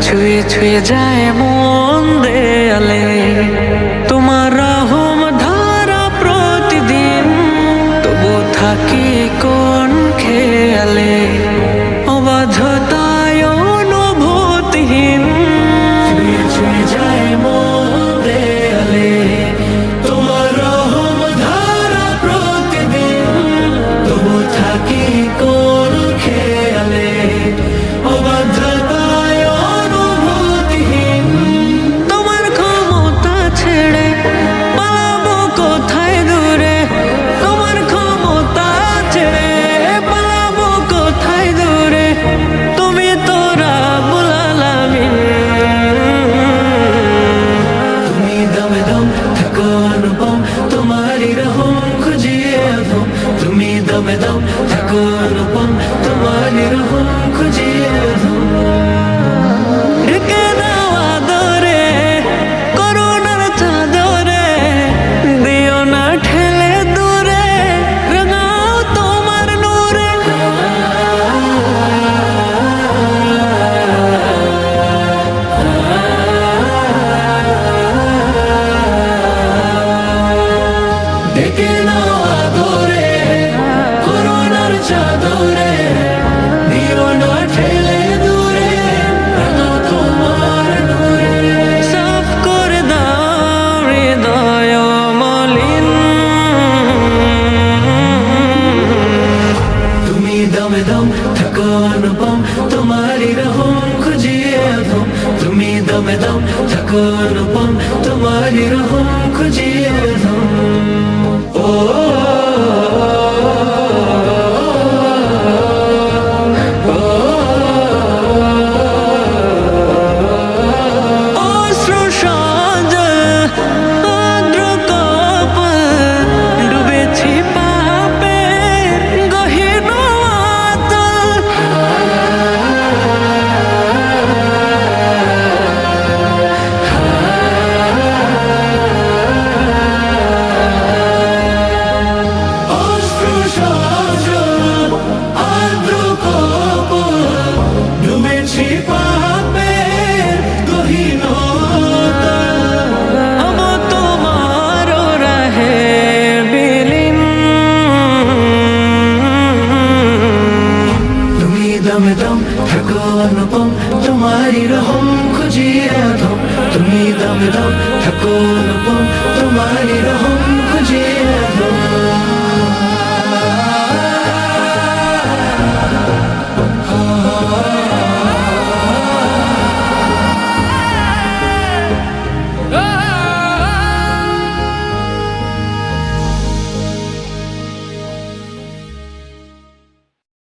ছুঁয়ে ছুঁয়ে যায় মন দেয়ালে তোমার রহম ধারা প্রতিদিন, তবু থাকি কোন খেয়ালে অবাধ্যতায় অনুভূতিহীন। ছুঁয়ে ছুঁয়ে যায় মন দেয়ালে তোমার রহম ধারা প্রতিদিন, তবু থাকি কোন খেয়ালে অবাধ্যতায় অনুভূতিহীন। তোমার ক্ষমতা ছেড়ে পালাবো কোথায় দূরে, তোমার ক্ষমতা ছেড়ে পালাবো কোথায় দূরে, তুমি তো রাব্বুল আলামিন। তুমি দমে দম থাকো অনুপম, তোমারই রহম খুঁজিয়ে অধম। তুমি দমে দম থাকো অনুপম, তোমারই রহম খুঁজিয়ে অধম। ঢেকে দাও আদরে করুণার চাদরে, দিও না ঠেলে দূরে, রাঙাও তোমার নূরে। ঢেকে নাও আদরে করুণার চাদরে, দিও না ঠেলে দূরে, রাঙাও তোমার নূরে। সাফ করে দাও হৃদয় মলিন, তুমি দমে দম থাকো অনুপম, তোমারই রহম খুঁজিয়ে অধম। তুমি দমে দম থাকো অনুপম, তোমারই রহম খুঁজিয়ে অধম। ও অশ্রু সজল আর্দ্র কপল, ডুবেছি পাপে গহীন অতল। অশ্রু সজল আর্দ্র কপল, ডুবেছি পাপে গহীন অতল। হব তোমার রাহে বিলীন, তুমি দমে দম থাকো অনুপম, তোমারই রহম খুঁজিয়ে অধম। তুমি দমে দম থাকো অনুপম, তোমারই রহম খুঁজিয়ে অধম।